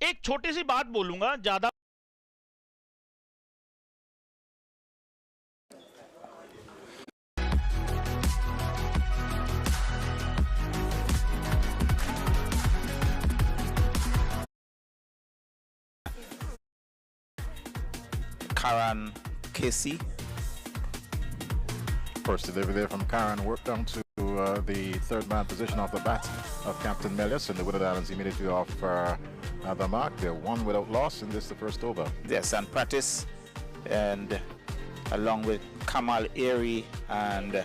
एक छोटी सी बात बोलूंगा, ज्यादा Karan Casey. First delivery there from Karan, worked down to the third man position off the bat of Captain Melius, and the Windward Islands immediately off the mark. They're one without loss in this, the first over. Yes, and practice, and along with Kamal Eri and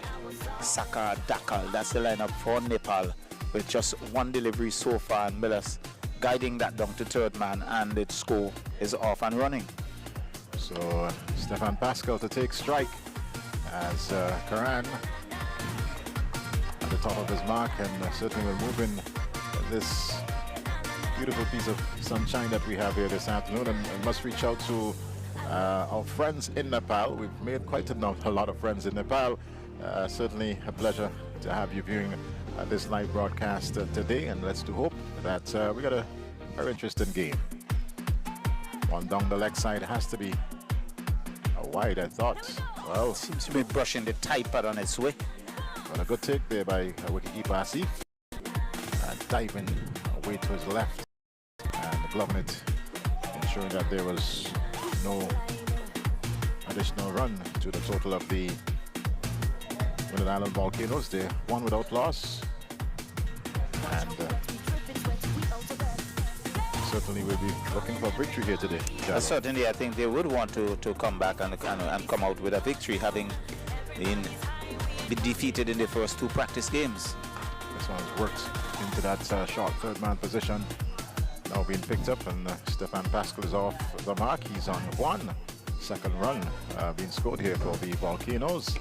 Saka Dakal, that's the lineup for Nepal, with just one delivery so far, and Melius guiding that down to third man, and its score is off and running. So Stefan Pascal to take strike as Karan at the top of his mark, and certainly will move in this beautiful piece of sunshine that we have here this afternoon, and must reach out to our friends in Nepal. We've made quite a lot of friends in Nepal. Certainly a pleasure to have you viewing this live broadcast today, and let's do hope that we got a very interesting game. One down the leg side has to be a wide, I thought. Well, Seems to be brushing the tie pad on its way. but a good take there by wicketkeeper Asif. Diving away to his left and gloving it, ensuring that there was no additional run to the total of the Windward Island Volcanoes. They're one without loss, and certainly we'll be looking for victory here today. Certainly, I think they would want to come back and come out with a victory, having been defeated in the first two practice games. This one's worked into that short third man position, now being picked up, and Stefan Pascal is off the mark. He's on one. Second run being scored here for the Volcanoes.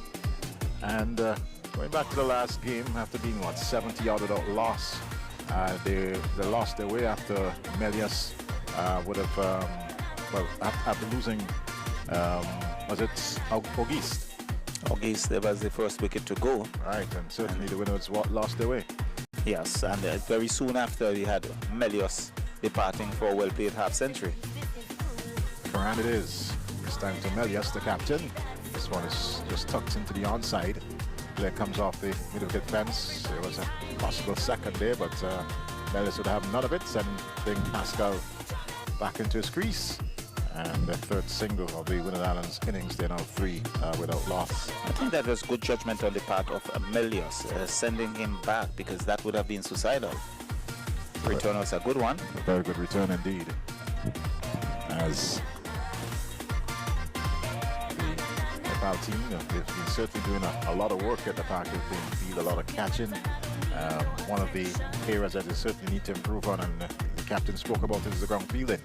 And going back to the last game, after being, what, 70 odd without loss, they lost their way after Melius would have, well, after losing, was it August? August, that was the first wicket to go. Right, and certainly the Winwards lost their way. Yes, and very soon after we had Melius departing for a well-played half-century. Karan it is. This time to Melius, the captain. This one is just tucked into the onside. Player comes off the middle wicket fence. There was a possible second there, but Melius would have none of it, sending Pascal back into his crease. And the third single of the Windward Islands innings. They're now three without loss. I think that was good judgment on the part of Melius, sending him back, because that would have been suicidal. Return was a good one. A very good return indeed. As the Nepal team, they've been certainly doing a lot of work at the park. They've been field, a lot of catching. One of the areas that they certainly need to improve on, and the captain spoke about, is the ground fielding.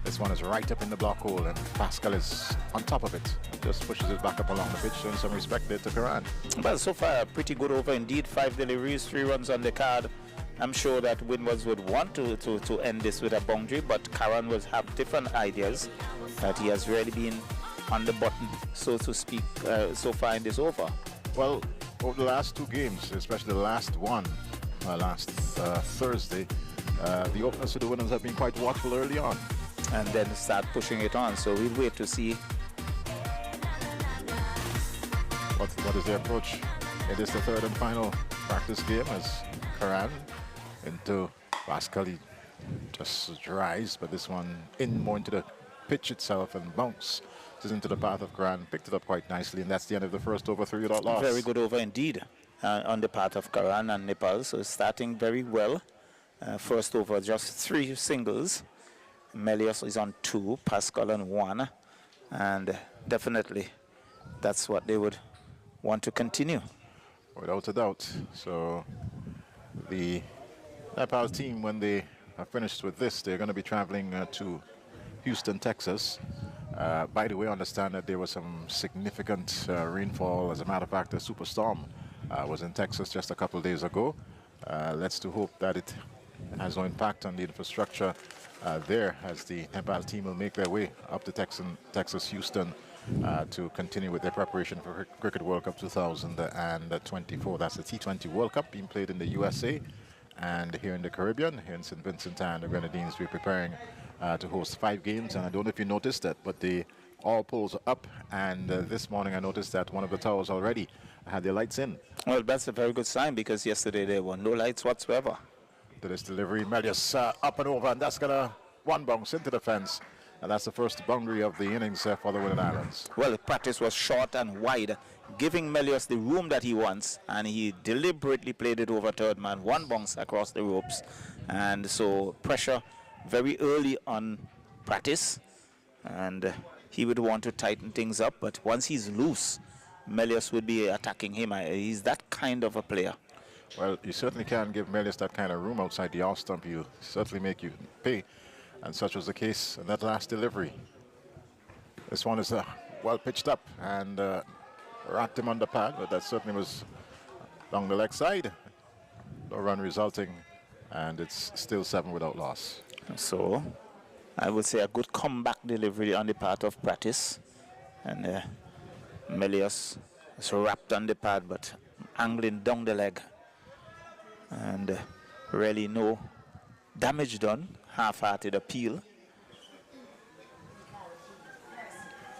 This one is right up in the block hole, and Pascal is on top of it. Just pushes it back up along the pitch, showing some respect there to Karan. Well, so far, a pretty good over indeed. 5 deliveries, 3 runs on the card. I'm sure that Windwards would want to end this with a boundary, but Karan will have different ideas, that he has really been on the button, so to speak, so far in this over. Well, over the last two games, especially the last one, last Thursday, the openers to the Winwards have been quite watchful early on. And then start pushing it on, so we'll wait to see. What is their approach? It is the third and final practice game as Karan into Pascal. He just drives, but this one more into the pitch itself and bounce into the path of Karan. Picked it up quite nicely, and that's the end of the first over, 3 without loss. Very good over indeed on the part of Karan and Nepal, so starting very well. First over, just 3 singles. Melius is on 2, Pascal on 1, and definitely that's what they would want to continue. Without a doubt. So the Nepal team, when they are finished with this, they're going to be traveling to Houston, Texas. By the way, I understand that there was some significant rainfall. As a matter of fact, a superstorm was in Texas just a couple of days ago. Let's do hope that it has no impact on the infrastructure there, as the Nepal team will make their way up to Texas, Houston, to continue with their preparation for Cricket World Cup 2024. That's the T20 World Cup being played in the USA and here in the Caribbean, here in St. Vincent and the Grenadines. We're preparing to host 5 games. And I don't know if you noticed that, but all polls are up. And this morning I noticed that one of the towers already had their lights in. Well, that's a very good sign because yesterday there were no lights whatsoever. To this delivery, Melius up and over, and that's going to one bounce into the fence. And that's the first boundary of the innings for the Windward Islands. Well, the practice was short and wide, giving Melius the room that he wants, and he deliberately played it over third man, one bounce across the ropes. And so pressure very early on practice, and he would want to tighten things up, but once he's loose, Melius would be attacking him. He's that kind of a player. Well, you certainly can give Melius that kind of room outside the off stump. He'll certainly make you pay. And such was the case in that last delivery. This one is well pitched up and racked him on the pad, but that certainly was along the leg side. No run resulting, and it's still 7 without loss. So I would say a good comeback delivery on the part of Practice. And Melius is wrapped on the pad, but angling down the leg. And really no damage done. Half-hearted appeal.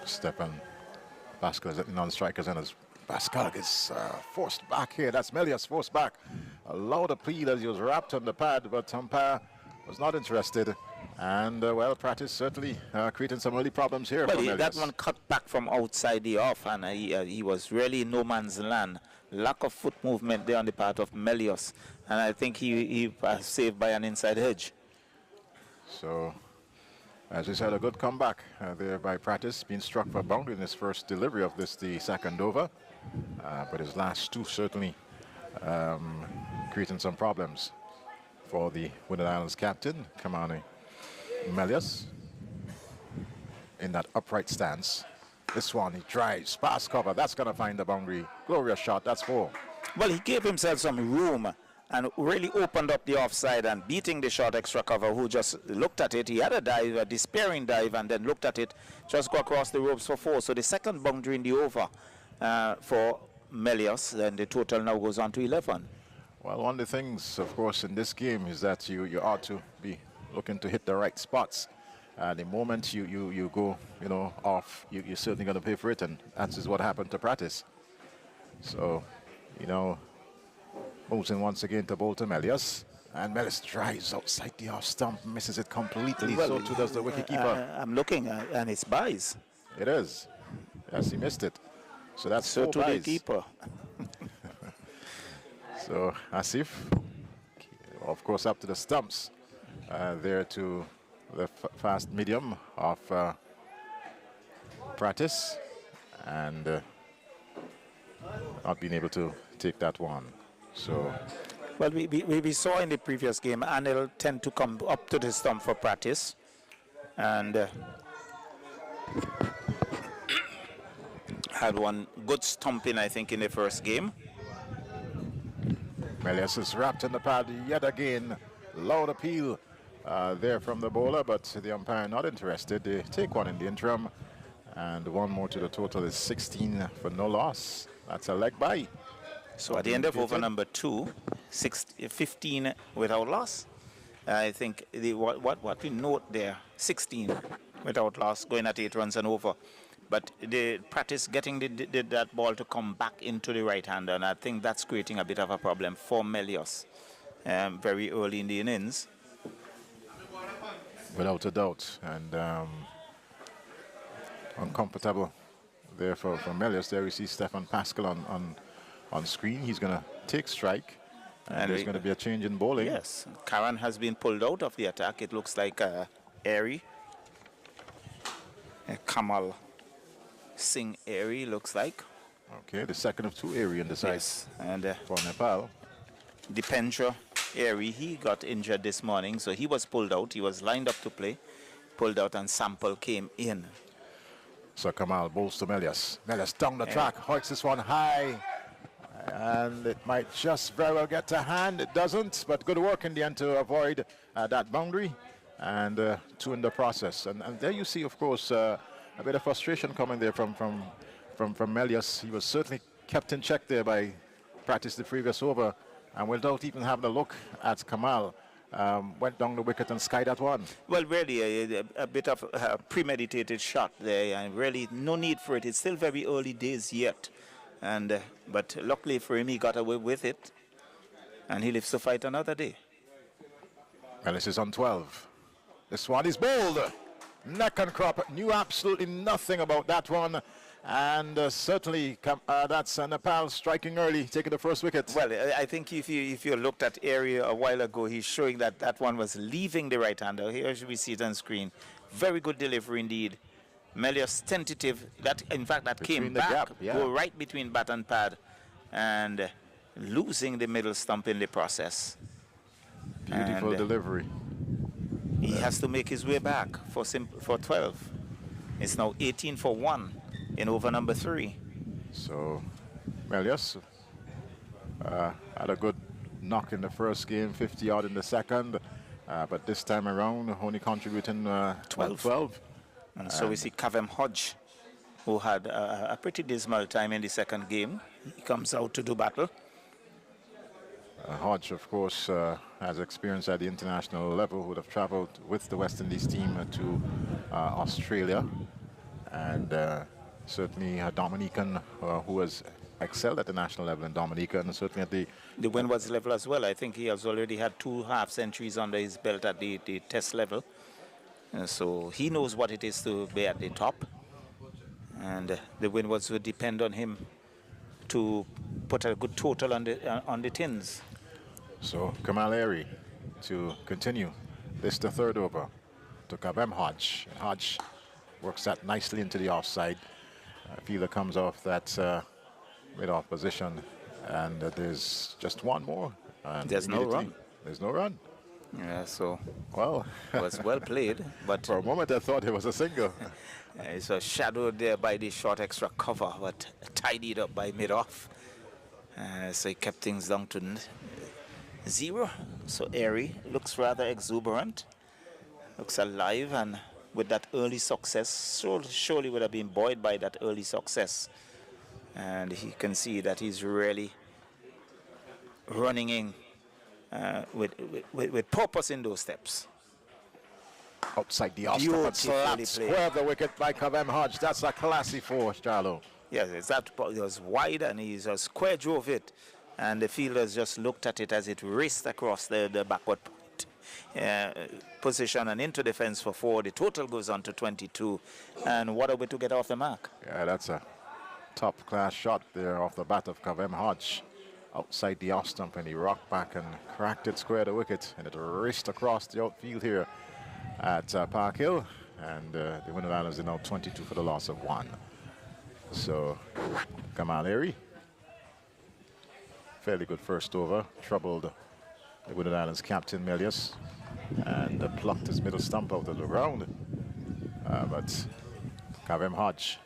Stefan Pascal is hitting on strikers, and as Pascal is forced back here. That's Melius forced back. A loud appeal as he was wrapped on the pad, but umpire was not interested. And well, Practice certainly creating some early problems here. Well, that one cut back from outside the off, and he was really in no man's land. Lack of foot movement there on the part of Melius, and I think he was saved by an inside edge. So, as we said, a good comeback there by Practice, being struck for a boundary in his first delivery of this, the second over. But his last 2 certainly creating some problems for the Windward Islands captain, Kamani Melius, in that upright stance. This one, he drives, pass cover, that's going to find the boundary. Glorious shot, that's 4. Well, he gave himself some room and really opened up the offside and beating the short extra cover, who just looked at it. He had a dive, a despairing dive, and then looked at it, just go across the ropes for 4. So the second boundary in the over for Melius, then the total now goes on to 11. Well, one of the things, of course, in this game is that you ought to be looking to hit the right spots. The moment you go, off, you're certainly going to pay for it, and that is what happened to Practice. So, moves in once again to bowl to Melius, and Melius drives outside the off stump, misses it completely. Well, so too does the wicketkeeper. I'm looking, and it's buys. It is. Yes, he missed it. So that's so 4 to buys. the keeper. So Asif, of course, up to the stumps, there to the fast medium of Practice, and not being able to take that one. So, well, we saw in the previous game, Anil tend to come up to the stump for Practice, and had one good stumping, I think, in the first game. Melius is wrapped in the pad yet again. Loud appeal there from the bowler, but the umpire not interested. They take one in the interim, and 1 more to the total is 16 for no loss. That's a leg bye. So at the end of over number 2, 15 without loss. I think what we note there, 16 without loss, going at 8 runs and over. But the Practice getting that ball to come back into the right hander, and I think that's creating a bit of a problem for Melius very early in the innings. Without a doubt, and uncomfortable there for Melius. There we see Stefan Pascal on screen. He's going to take strike, and there's going to be a change in bowling. Yes, Karan has been pulled out of the attack. It looks like Airy. Kamal Singh Airy looks like. Okay, the second of 2 Airy in the side. Yes, and for Nepal. Dipendra Airy, he got injured this morning, so he was pulled out. He was lined up to play, pulled out, and Sample came in. So Kamal bowls to Melius. Melius down the track, hoiks this one high, and it might just very well get to hand. It doesn't, but good work in the end to avoid that boundary, and 2 in the process. And there you see, of course, a bit of frustration coming there from Melius. He was certainly kept in check there by Practice the previous over, and without even having a look at Kamal, went down the wicket and skied that one. Well, really, a bit of a premeditated shot there, and really no need for it. It's still very early days yet, and but luckily for him, he got away with it, and he lives to fight another day. And this is on 12. This one is bold. Neck and crop. Knew absolutely nothing about that one. And certainly that's Nepal striking early, taking the first wicket. Well, I think if you looked at area a while ago, he's showing that that one was leaving the right-hander. Here we see it on screen. Very good delivery indeed. Melius tentative. That in fact that Between came the back, gap, yeah. go right between bat and pad, and losing the middle stump in the process. Beautiful And, delivery. He has to make his way back for 12. It's now 18 for 1 in over number 3. So Melius had a good knock in the first game, 50 odd in the second, but this time around only contributing 12. And so we see Kavem Hodge, who had a pretty dismal time in the second game. He comes out to do battle. Hodge, of course, has experience at the international level, would have traveled with the West Indies team to Australia. And certainly a Dominican who has excelled at the national level in Dominica, and certainly at The Windward's level as well. I think he has already had 2 half centuries under his belt at the test level. So he knows what it is to be at the top. And the Windwards would depend on him to put a good total on the tins. So Kamal Airy to continue. This the third over to Kavem Hodge. And Hodge works that nicely into the offside. Fielder comes off that mid-off position, and there's just one more. And There's no run. There's no run. Yeah, so Well, it was well played, but for a moment I thought it was a single. it's a shadowed there by the short extra cover, but tidied up by mid-off. So he kept things down to 0. So Airy looks rather exuberant, looks alive, and with that early success, surely would have been buoyed by that early success. And he can see that he's really running in with purpose in those steps. Outside the off stump, Beautifully slap played. square of the wicket by Kavem Hodge. That's a classy 4, Charlo. Yes, it was wide, and he just square drove it, and the fielders just looked at it as it raced across the backward position and into the fence for 4. The total goes on to 22, and what a way to get off the mark. Yeah, that's a top-class shot there off the bat of Kavem Hodge. Outside the off stump, and he rocked back and cracked it square the wicket, and it raced across the outfield here at Park Hill, and the Windward Islands are now 22 for the loss of 1. So Kamal Airy, fairly good first over, troubled the Windward Islands captain Melius, and plucked his middle stump out of the ground. But Kavem Hodge,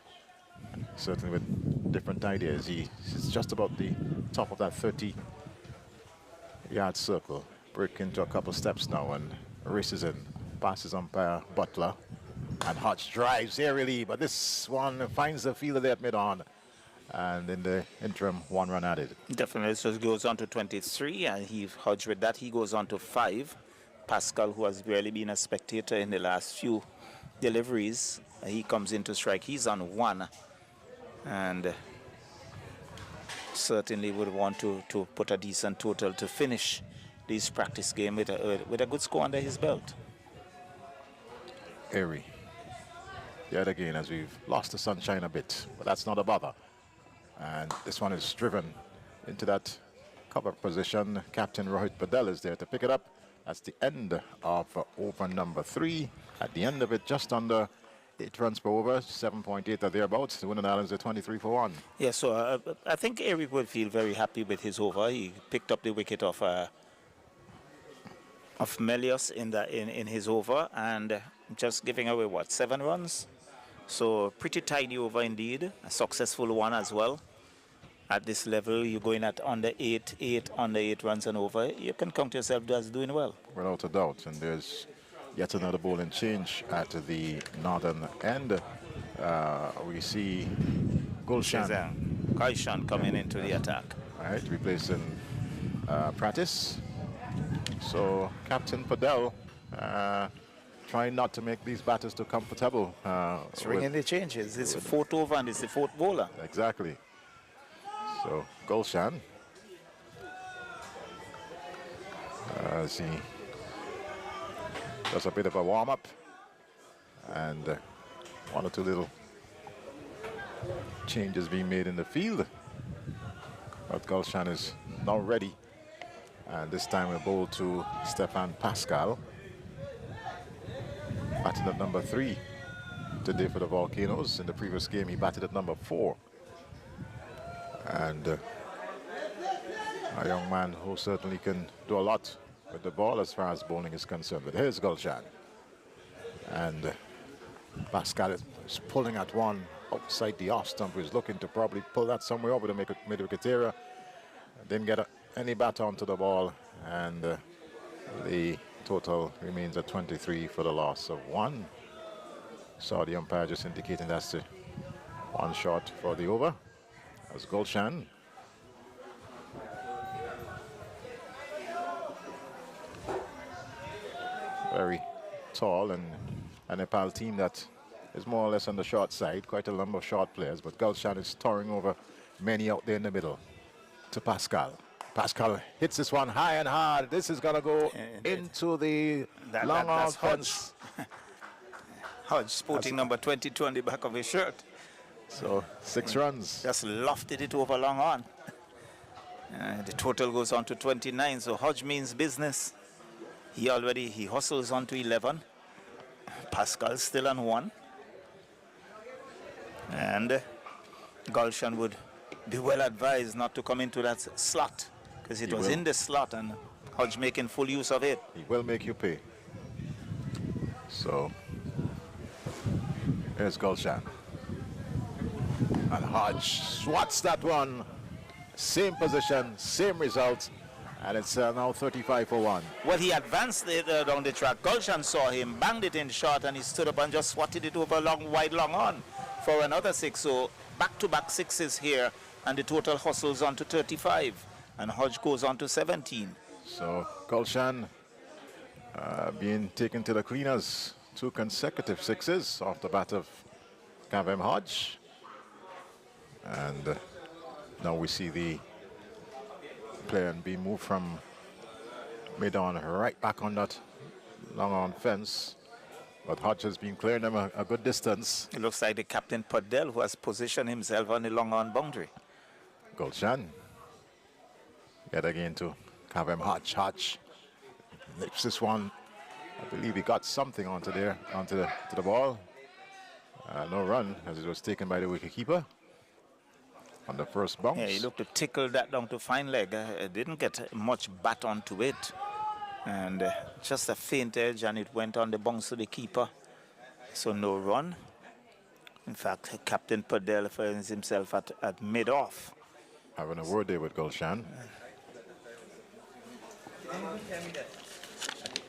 certainly with different ideas. He's just about the top of that 30-yard circle. Break into a couple steps now and races in. Passes umpire Butler. And Hodge drives aerially, but this one finds the fielder there at mid-on. And in the interim, 1 run added. Definitely, so it goes on to 23, and Hodge with that, he goes on to 5. Pascal, who has barely been a spectator in the last few deliveries, he comes in to strike. He's on 1. And certainly would want to put a decent total to finish this practice game with a good score under his belt. Airy. Yet again, as we've lost the sunshine a bit, but that's not a bother. And this one is driven into that cover position. Captain Rohit Badel is there to pick it up. That's the end of over number 3. At the end of it, just under 8 runs per over, 7.8 or thereabouts. The Windward Islands are 23 for 1. Yeah, so I think Eric would feel very happy with his over. He picked up the wicket of Melius in his over, and just giving away, what, 7 runs? So pretty tidy over indeed, a successful one as well. At this level, you're going at under 8 runs and over. You can count yourself as doing well. Without a doubt, and there's yet another bowling change at the northern end. We see Gulshan. Kaishan coming into the attack. All right, replacing Pratis. So Captain Padel trying not to make these batters too comfortable. It's ringing the changes. It's the fourth over and it's the fourth bowler. Exactly. So Gulshan, as he does a bit of a warm-up, and one or two little changes being made in the field. But Gulshan is now ready, and this time we bowl to Stefan Pascal, batting at number 3 today for the Volcanoes. In the previous game, he batted at number 4. And a young man who certainly can do a lot with the ball as far as bowling is concerned. But here's Gulshan. And Pascal is pulling at one outside the off stump. He's looking to probably pull that somewhere over the mid-wicket area. Didn't get any bat onto the ball. And the total remains at 23 for the loss of 1. Saw the umpire just indicating that's the 1 shot for the over. As Gulshan very tall, and a Nepal team that is more or less on the short side, quite a number of short players, but Gulshan is towering over many out there in the middle to Pascal. Pascal hits this one high and hard. This is going to go into the long arm fence. Hodge sporting number 22 on the back of his shirt. So 6 runs. Just lofted it over long on. The total goes on to 29, so Hodge means business. He hustles on to 11. Pascal still on 1. And Gulshan would be well advised not to come into that slot, because it was in the slot and Hodge making full use of it. He will make you pay. So here's Gulshan. And Hodge swats that one. Same position, same result. And it's now 35 for 1. Well, he advanced it down the track. Gulshan saw him, banged it in short, and he stood up and just swatted it over wide long on for another 6. So back-to-back 6s here, and the total hustles on to 35. And Hodge goes on to 17. So Gulshan being taken to the cleaners. 2 consecutive 6s off the bat of Kavem Hodge. And now we see the player being moved from mid-on right back on that long-on fence. But Hodge has been clearing them a good distance. It looks like the Captain Padel, who has positioned himself on the long-on boundary. Gulshan. Yet again to Kavem Hodge. Hodge lifts this one. I believe he got something onto the ball. No run, as it was taken by the wicketkeeper on the first bounce. Yeah, he looked to tickle that down to fine leg. Didn't get much bat onto it. And just a faint edge, and it went on the bounce to the keeper. So no run. In fact, Captain Padel finds himself at mid-off. Having a word there with Gulshan.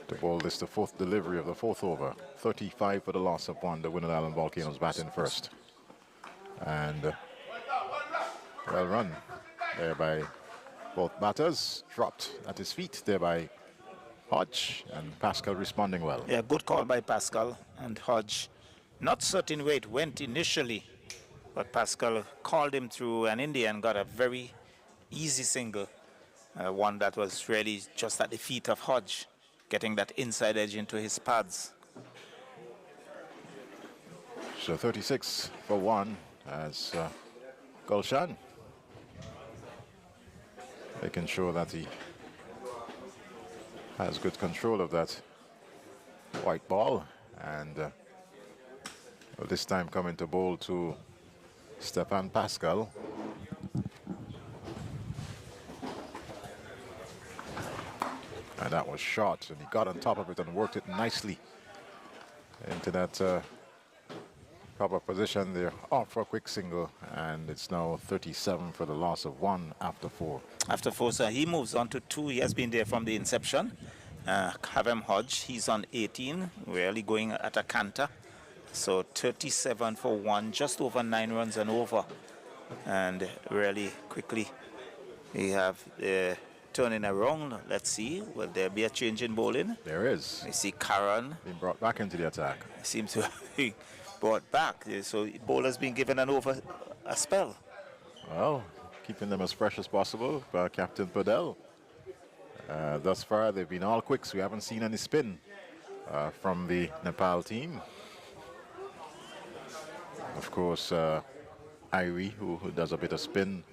To bowl this, the 4th delivery of the 4th over. 35 for the loss of 1. The Windward Island Volcanoes batting first. And well run there by both batters. Dropped at his feet there by Hodge, and Pascal responding well. Yeah, good call by Pascal. And Hodge, not certain where it went initially, but Pascal called him through, and in the end got a very easy single. One that was really just at the feet of Hodge, getting that inside edge into his pads. So 36 for 1 as Gulshan making sure that he has good control of that white ball, and this time coming to bowl to Stefan Pascal. And that was short, and he got on top of it and worked it nicely into that proper position there. Off for a quick single, and it's now 37 for the loss of 1 after 4. After 4, so he moves on to 2. He has been there from the inception. Kavem Hodge, he's on 18, really going at a canter. So 37 for 1, just over 9 runs and over. And really quickly, we have turning around. Let's see, will there be a change in bowling? There is. I see Karan Being brought back into the attack. seems to be brought back. So bowler's been given a spell. Well, keeping them as fresh as possible by Captain Padel. Thus far, they've been all quicks. We haven't seen any spin from the Nepal team. Of course, Irie, who does a bit of spin,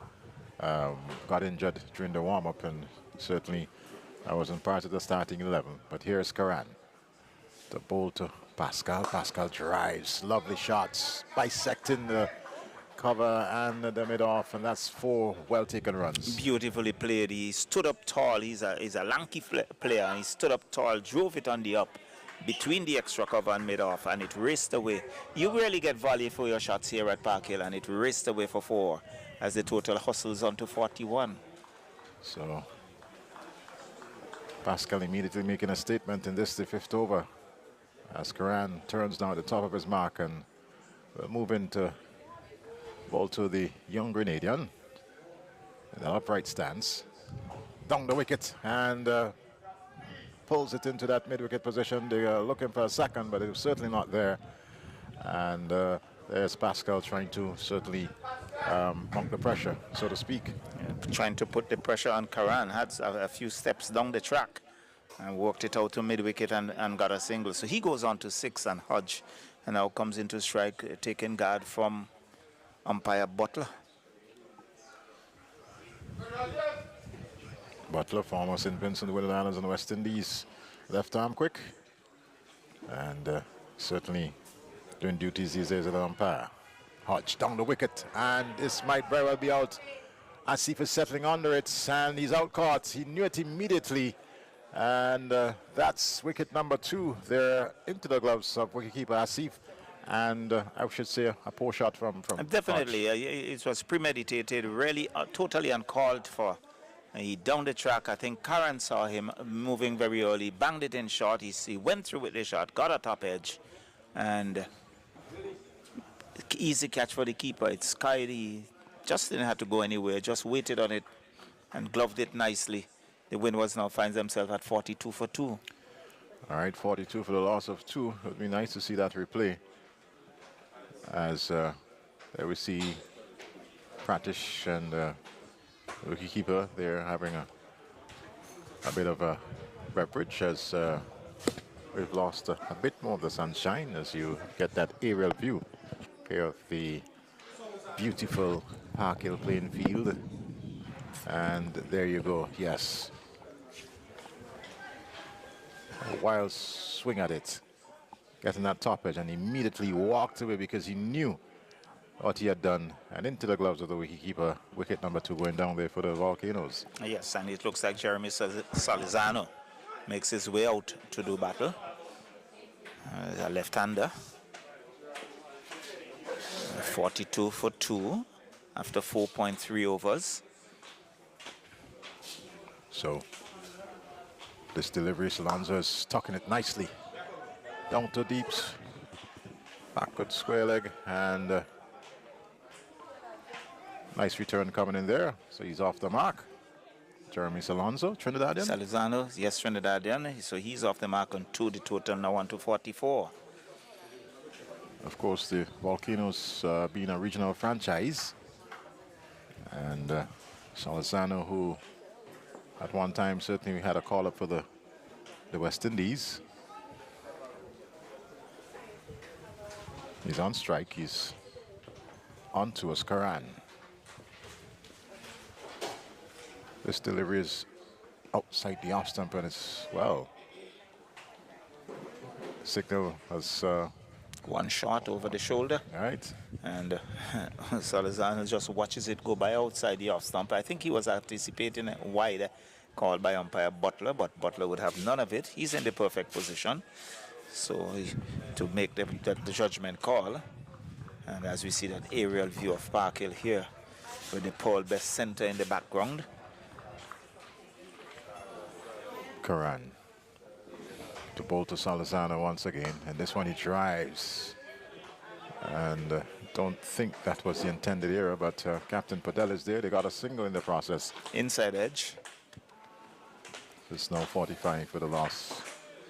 got injured during the warm-up, and certainly I wasn't part of the starting 11. But here's Karan. The ball to Pascal. Pascal drives. Lovely shots. Bisecting the cover and the mid-off, and that's 4 well-taken runs. Beautifully played. He stood up tall. He's a lanky player, and he stood up tall, drove it on the up between the extra cover and mid-off, and it raced away. You really get value for your shots here at Park Hill, and it raced away for 4 as the total hustles on to 41. So Pascal immediately making a statement in this, the 5th over, as Karan turns down at the top of his mark, and we'll move into ball to the young Grenadian in an upright stance. Down the wicket, and pulls it into that mid-wicket position. They are looking for a second, but it was certainly not there. And there's Pascal trying to certainly mount the pressure, so to speak. Yeah, trying to put the pressure on Karan. Had a few steps down the track and worked it out to mid-wicket and got a single. So he goes on to 6, and Hodge and now comes into strike, taking guard from umpire Butler. Butler, former St. Vincent, Willow Islands and the West Indies, left arm quick, and certainly doing duties these days as an umpire. Hodge down the wicket, and this might very well be out. Asif is settling under it, and he's out caught. He knew it immediately, and that's wicket number 2. They're into the gloves of wicketkeeper Asif, and I should say a poor shot from Definitely, it was premeditated, really totally uncalled for. He down the track. I think Karan saw him moving very early, banged it in short. He went through with the shot, got a top edge, and easy catch for the keeper. It's Sky. He just didn't have to go anywhere, just waited on it and gloved it nicely. The Windward now finds themselves at 42 for 2. All right, 42 for the loss of 2. It would be nice to see that replay. As there we see Pratish and wicketkeeper, they're having a bit of a beverage, as we've lost a bit more of the sunshine as you get that aerial view here of the beautiful Park Hill playing field. And there you go, yes. A wild swing at it, getting that top edge, and immediately walked away because he knew what he had done, and into the gloves of the wicketkeeper. Wicket number 2 going down there for the Volcanoes. Yes, and it looks like Jeremy Salazano makes his way out to do battle. A left-hander. 42 for 2 after 4.3 overs. So this delivery, Alonso is tucking it nicely down to deeps, backward square leg, and nice return coming in there. So he's off the mark. Jeremy Alonso, Trinidadian. Salazano, yes, Trinidadian. So he's off the mark on 2. The total now on to 44. Of course, the Volcanoes being a regional franchise, and Salazano, who at one time certainly had a call up for the West Indies. He's on strike. He's on to us, Karan. This delivery is outside the off stump, and it's, well, signal has one shot over the shoulder. right. And Salazano just watches it go by outside the off stump. I think he was anticipating a wide call by umpire Butler, but Butler would have none of it. He's in the perfect position so to make the judgment call. And as we see that aerial view of Park Hill here with the Paul Best Center in the background. Karan to bowl to Salazano once again, and this one he drives, and don't think that was the intended error, but Captain Padel is there. They got a single in the process. Inside edge. It's now 45 for the loss.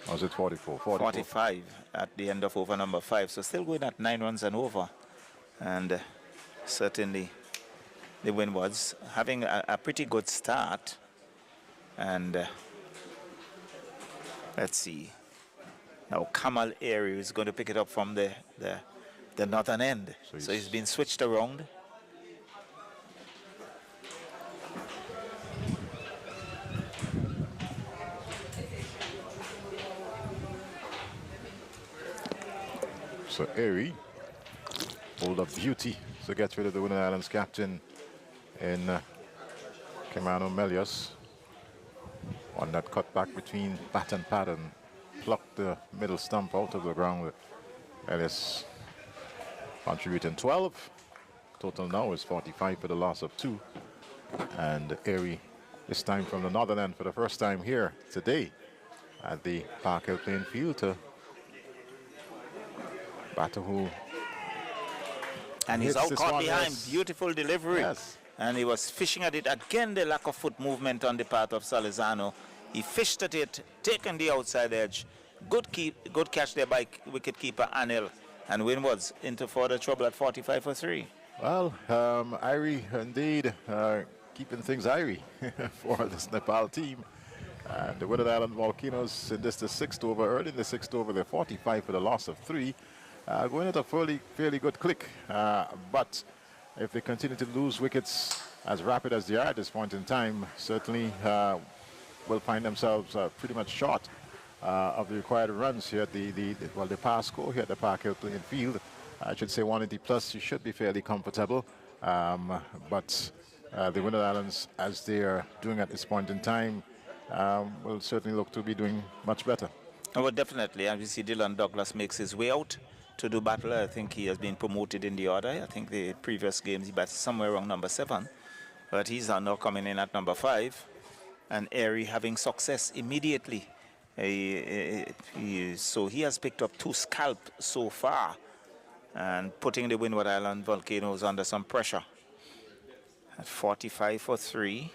Or was it 44? 45 at the end of over number 5. So still going at 9 runs and over. And certainly the Windwards having a pretty good start. And let's see. Now Kamal Airy is going to pick it up from the northern end. So he's been switched around. So Airy, hold of beauty to get rid of the Windward Islands captain in Kemano Melius. On that cutback between bat and pad and plucked the middle stump out of the ground. Elias contributing 12. Total now is 45 for the loss of 2. And Airy this time from the northern end for the first time here today at the Park Hill playing field to batter who. And he's out caught behind. Yes. Beautiful delivery. Yes. And he was fishing at it. Again, the lack of foot movement on the part of Salazano. He fished at it, taken the outside edge. Good catch there by wicketkeeper Anil. And Windwards into further trouble at 45 for 3. Well, Airy indeed keeping things airy for this Nepal team. And the Windward Island Volcanoes in this the 6th over. Early in the 6th over, they're 45 for the loss of 3. Going at a fairly good click. But if they continue to lose wickets as rapid as they are at this point in time, certainly will find themselves pretty much short of the required runs here at the past score here at the Park Hill playing field. I should say 180 plus. You should be fairly comfortable. But the Windward Islands, as they are doing at this point in time, will certainly look to be doing much better. Oh, well, definitely. And we see Dylan Douglas makes his way out to do battle. I think he has been promoted in the order. I think the previous games he batted somewhere around number 7. But he's now coming in at number 5. And Airy having success immediately. So he has picked up 2 scalp so far. And putting the Windward Island Volcanoes under some pressure. At 45 for 3.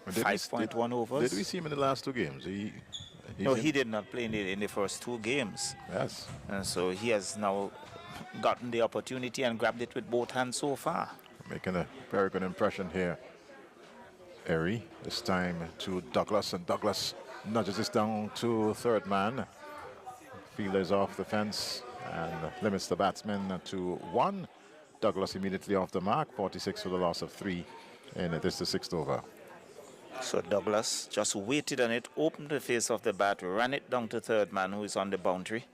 5.1 overs. Did we see him in the last 2 games? He did not play in the first 2 games. Yes. And so he has now gotten the opportunity and grabbed it with both hands so far. Making a very good impression here. Airy, this time to Douglas, and Douglas nudges this down to third man. Fielders off the fence and limits the batsman to 1. Douglas immediately off the mark, 46 for the loss of 3 in this the 6th over. So Douglas just waited on it, opened the face of the bat, ran it down to third man who is on the boundary.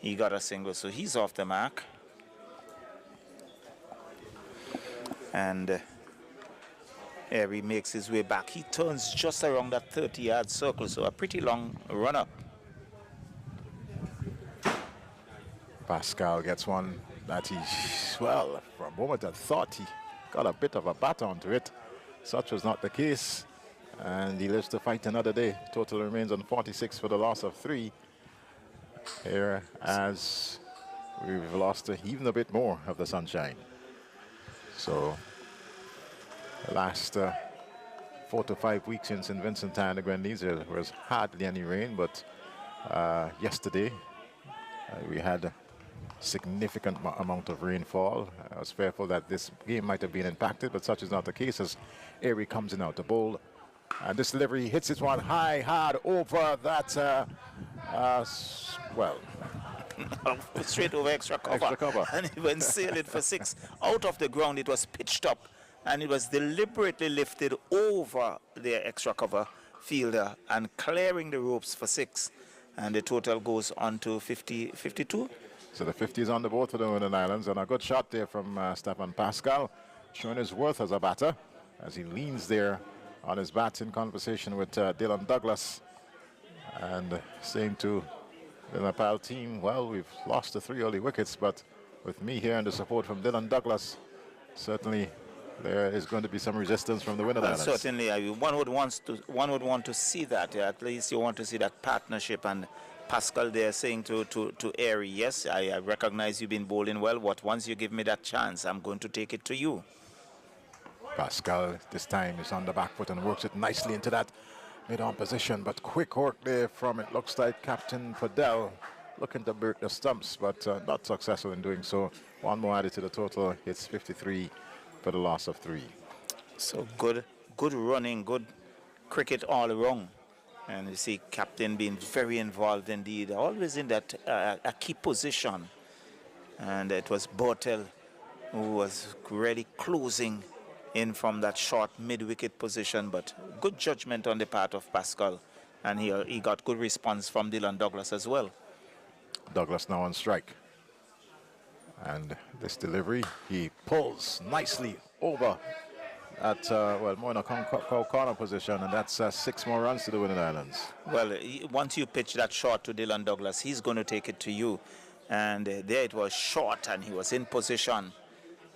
He got a single, so he's off the mark. And Airy makes his way back. He turns just around that 30-yard circle, so a pretty long run-up. Pascal gets one that he, well, for a moment I thought he got a bit of a bat onto it. Such was not the case. And he lives to fight another day. Total remains on 46 for the loss of 3. Here as we've lost even a bit more of the sunshine. So the last 4 to 5 weeks in St. Vincent and the Grenadines there was hardly any rain, but yesterday we had a significant amount of rainfall. I was fearful that this game might have been impacted, but such is not the case as Airy comes in out to bowl. And this delivery hits it one high, hard over that, well. Straight over extra cover. Extra cover. And it went sailing for 6. Out of the ground, it was pitched up. And it was deliberately lifted over the extra cover fielder and clearing the ropes for 6. And the total goes on to 52. So the 50 is on the board for the Windward Islands. And a good shot there from Stefan Pascal, showing his worth as a batter as he leans there on his bat in conversation with Dylan Douglas and saying to the Nepal team, well, we've lost the 3 early wickets, but with me here and the support from Dylan Douglas, certainly there is going to be some resistance from the Windward Islands. Certainly, one would want to see that. At least you want to see that partnership. And Pascal there saying to Airy, yes, I recognize you've been bowling well, but once you give me that chance, I'm going to take it to you. Pascal this time is on the back foot and works it nicely into that mid-on position, but quick work there from, it looks like, Captain Fidel, looking to break the stumps, but not successful in doing so. One more added to the total. It's 53 for the loss of 3. So good running, good cricket all around. And you see Captain being very involved indeed, always in that a key position. And it was Bortel who was really closing in from that short mid-wicket position, but good judgment on the part of Pascal. And he got good response from Dylan Douglas as well. Douglas now on strike. And this delivery, he pulls nicely over at, well, more in a corner position, and that's 6 more runs to the Windward Islands. Well, once you pitch that short to Dylan Douglas, he's going to take it to you. And there it was short, and he was in position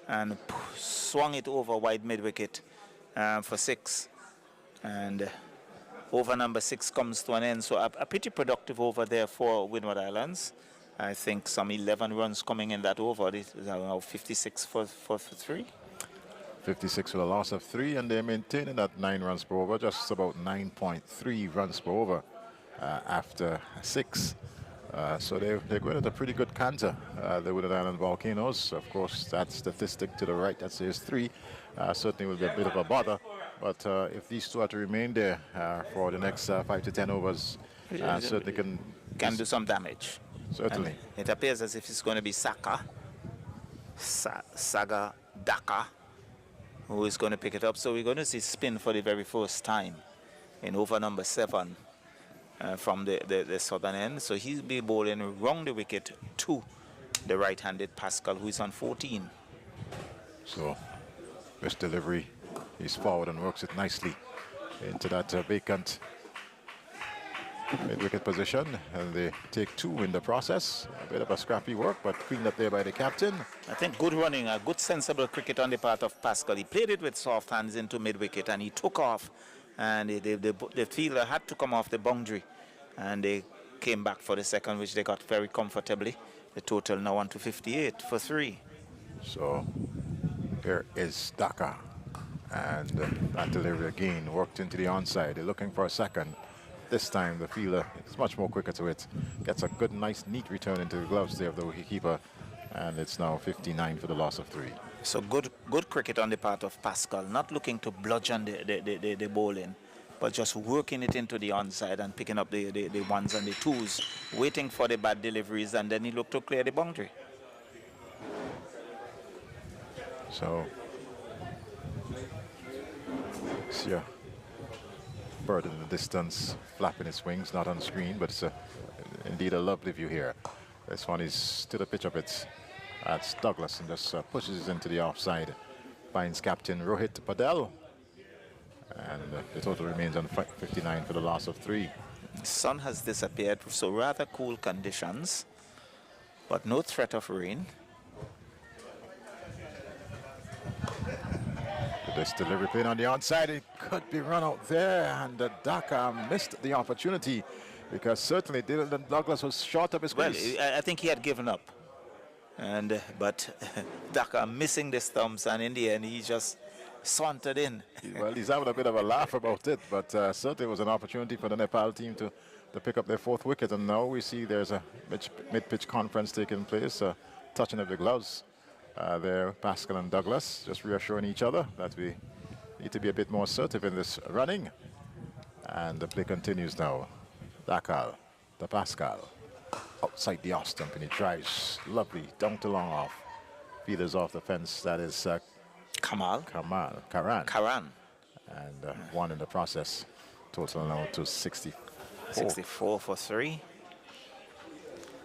and swung it over wide mid-wicket for 6. And over number 6 comes to an end. So a pretty productive over there for Windward Islands. I think some 11 runs coming in that over. This is now 56 for 3. 56 for the loss of 3, and they're maintaining at 9 runs per over, just about 9.3 runs per over after 6. So they're going at a pretty good canter, the Windward Island Volcanoes. Of course, that statistic to the right that says 3 certainly will be a bit of a bother. But if these two are to remain there for the next 5 to 10 overs, certainly can do some damage. Certainly. And it appears as if it's going to be Saga Daka, who is going to pick it up. So we're going to see spin for the very first time in over number 7 from the southern end. So he'll be bowling round the wicket to the right-handed Pascal, who is on 14. So this delivery, he's forward and works it nicely into that vacant mid-wicket position, and they take 2 in the process. A bit of a scrappy work, but cleaned up there by the captain. I think good running, a good sensible cricket on the part of Pascal. He played it with soft hands into mid-wicket, and he took off, and the fielder had to come off the boundary, and they came back for the second, which they got very comfortably. The total now on to 58 for 3. So here is Daka, and that delivery again worked into the onside. They're looking for a second. This time the fielder is much more quicker to it. Gets a good, nice, neat return into the gloves there of the wicketkeeper, and it's now 59 for the loss of 3. So good cricket on the part of Pascal, not looking to bludgeon the bowling, but just working it into the onside and picking up the 1s and the 2s, waiting for the bad deliveries, and then he looked to clear the boundary. So, yeah. Bird in the distance, flapping its wings, not on screen, but it's indeed a lovely view here. This one is to the pitch of it. That's Douglas, and just pushes it into the offside. Finds Captain Rohit Padel, and the total remains on 59 for the loss of 3. The sun has disappeared, so rather cool conditions, but no threat of rain. This delivery played on the onside, it could be run out there, and Daka missed the opportunity, because certainly Dylan Douglas was short of his crease. Well, I think he had given up, but Daka missing the stumps, and in the end he just sauntered in. Well, he's having a bit of a laugh about it, but certainly it was an opportunity for the Nepal team to pick up their 4th wicket, and now we see there's a mid-pitch conference taking place, touching of the gloves. There, Pascal and Douglas just reassuring each other that we need to be a bit more assertive in this running. And the play continues now. Dakal to Pascal. Outside the off stump, and he drives lovely down to long off. Feeders off the fence. That is Karan. And 1 in the process. Total now to 64. 64 for 3.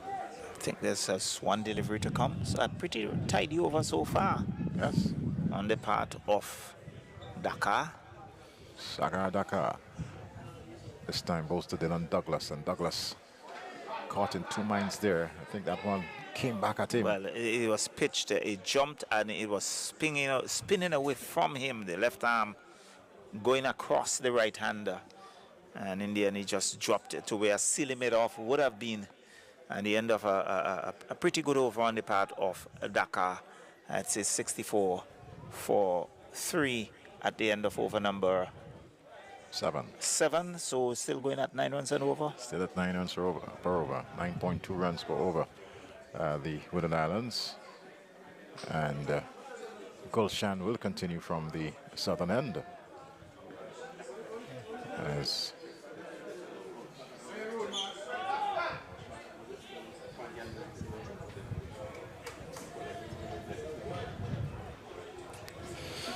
I think there's just 1 delivery to come. So a pretty tidy over so far. Yes. On the part of Dakar. Sagar Dakar. This time goes to Dylan Douglas, and Douglas caught in 2 minds there. I think that one came back at him. Well, it was pitched, it jumped, and it was spinning away from him, the left arm going across the right hander. And in the end, he just dropped it to where a silly mid-off would have been. And the end of a pretty good over on the part of Dakar. It's 64 for 3 at the end of over number 7. 7, so still going at 9 runs and over. Still at 9 runs per over. 9.2 runs per over. The Windward Islands. And Gulshan will continue from the southern end. As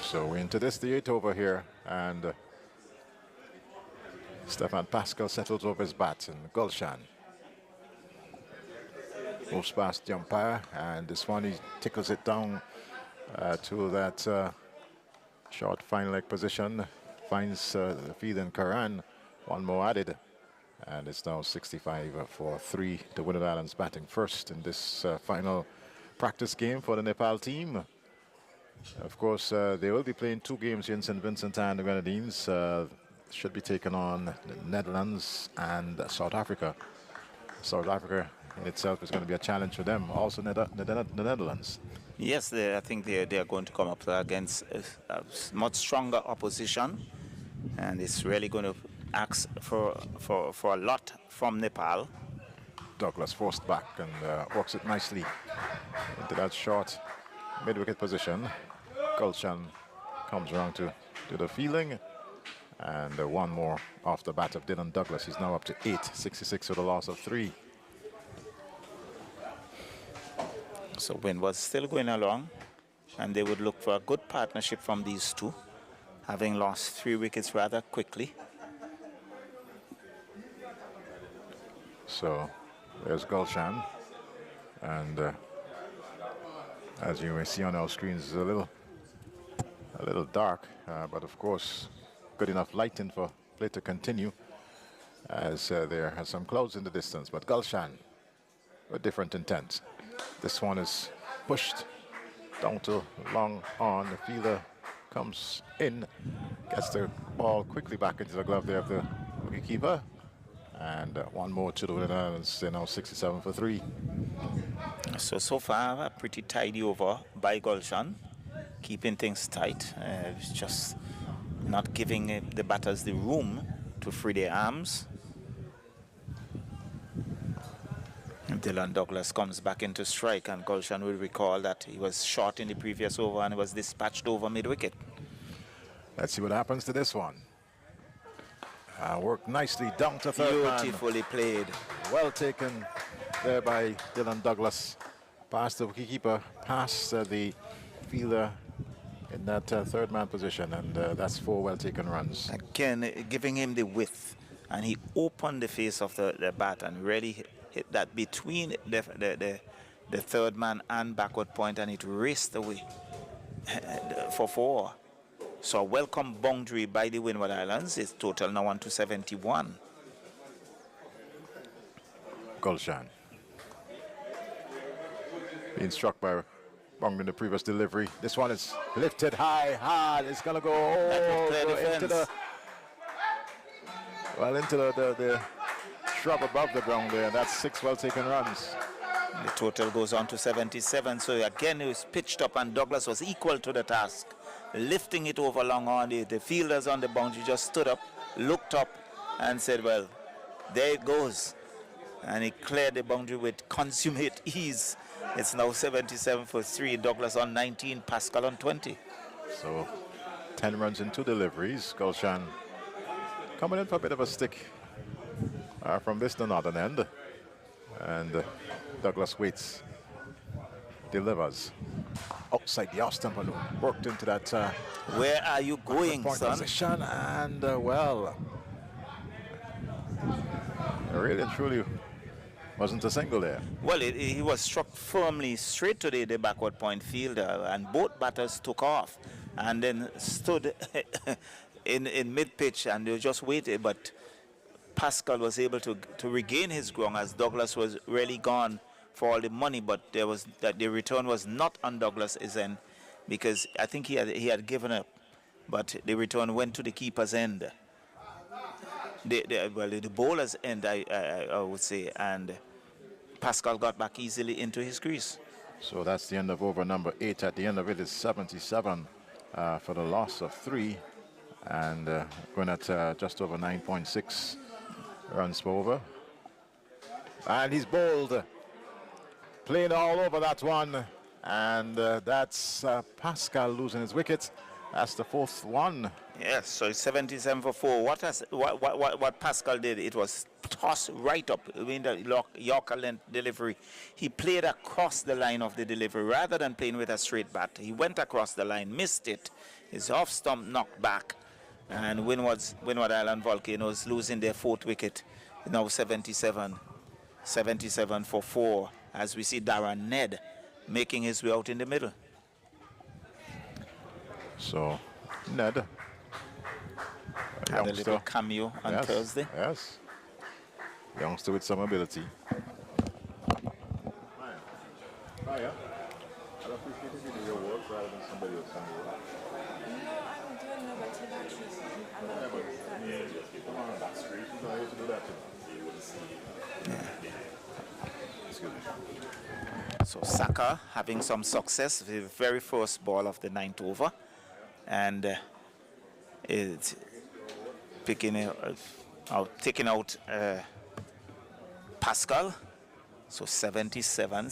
so we're into this, the 8th over here, and Stefan Pascal settles over his bat, and Gulshan moves past the umpire, and this one he tickles it down to that short fine leg position, finds the field in Karan, one more added, and it's now 65 for 3. The Windward Islands batting first in this final practice game for the Nepal team. Of course, they will be playing 2 games here in St. Vincent and the Grenadines. Should be taking on the Netherlands and South Africa. South Africa in itself is going to be a challenge for them. Also the Netherlands. Yes, I think they are going to come up against a much stronger opposition, and it's really going to ask for a lot from Nepal. Douglas forced back and works it nicely into that short mid-wicket position. Gulshan comes around to do the fielding, and one more off the bat of Dylan Douglas. He's now up to 8, 66 with a loss of 3. So Windward still going along, and they would look for a good partnership from these two, having lost 3 wickets rather quickly. So there's Gulshan, and as you may see on our screens, it's a little dark, but of course good enough lighting for play to continue, as there are some clouds in the distance. But Gulshan with different intent. This one is pushed down to long on. The fielder comes in, gets the ball quickly back into the glove there of the wicketkeeper, and one more to the Windward Islands. They're now 67 for 3. So far, a pretty tidy over by Gulshan, keeping things tight. Just not giving the batters the room to free their arms. Dylan Douglas comes back into strike, and Gulshan will recall that he was short in the previous over and was dispatched over mid-wicket. Let's see what happens to this one. Worked nicely down to third man. Beautifully played. Well taken there by Dylan Douglas. Past the wicketkeeper, past the fielder in that third man position, and that's 4 well taken runs. Again, giving him the width, and he opened the face of the bat and really hit that between the third man and backward point, and it raced away for 4. So a welcome boundary by the Windward Islands. It's total now on to 71. Gulshan being struck by Bong in the previous delivery. This one is lifted high, hard. It's going to go into the shrub above the ground there. That's 6 well taken runs. The total goes on to 77. So again, it was pitched up, and Douglas was equal to the task, lifting it over long on. The fielders on the boundary just stood up, looked up, and said, well, there it goes. And he cleared the boundary with consummate ease. It's now 77 for 3. Douglas on 19, Pascal on 20. So 10 runs in 2 deliveries. Gulshan coming in for a bit of a stick from this the northern end. And Douglas waits, delivers outside the off stump and worked into that. Where are you going, son? Position, and well, really and truly wasn't a single there. Well, he was struck firmly straight to the backward point fielder, and both batters took off and then stood in mid-pitch, and they just waited. But Pascal was able to regain his ground, as Douglas was really gone for all the money. But the return was not on Douglas's end, because I think he had given up. But the return went to the keeper's end. The bowler's end, I would say, and Pascal got back easily into his crease. So that's the end of over number 8. At the end of it is 77 for the loss of 3. and going at just over 9.6 runs per over. And he's bowled, playing all over that one, and that's Pascal losing his wicket. That's the fourth one. Yes, so it's 77 for 4. What Pascal did, it was toss right up in the Yorker length delivery. He played across the line of the delivery rather than playing with a straight bat. He went across the line, missed it. His off stump knocked back, and Windward Island Volcanoes losing their fourth wicket. Now 77 for 4, as we see Darren Ned making his way out in the middle. So Ned had a little cameo on Thursday. Yes, youngster with some ability. Hiya. I'd appreciate if you do your work rather than somebody else. No, I'm doing nobody batteries. I'm not good with that. Come on, that's great. You know how to do that too. Excuse me. So Saka having some success with the very first ball of the 9th over, and it's taking out Pascal. So 77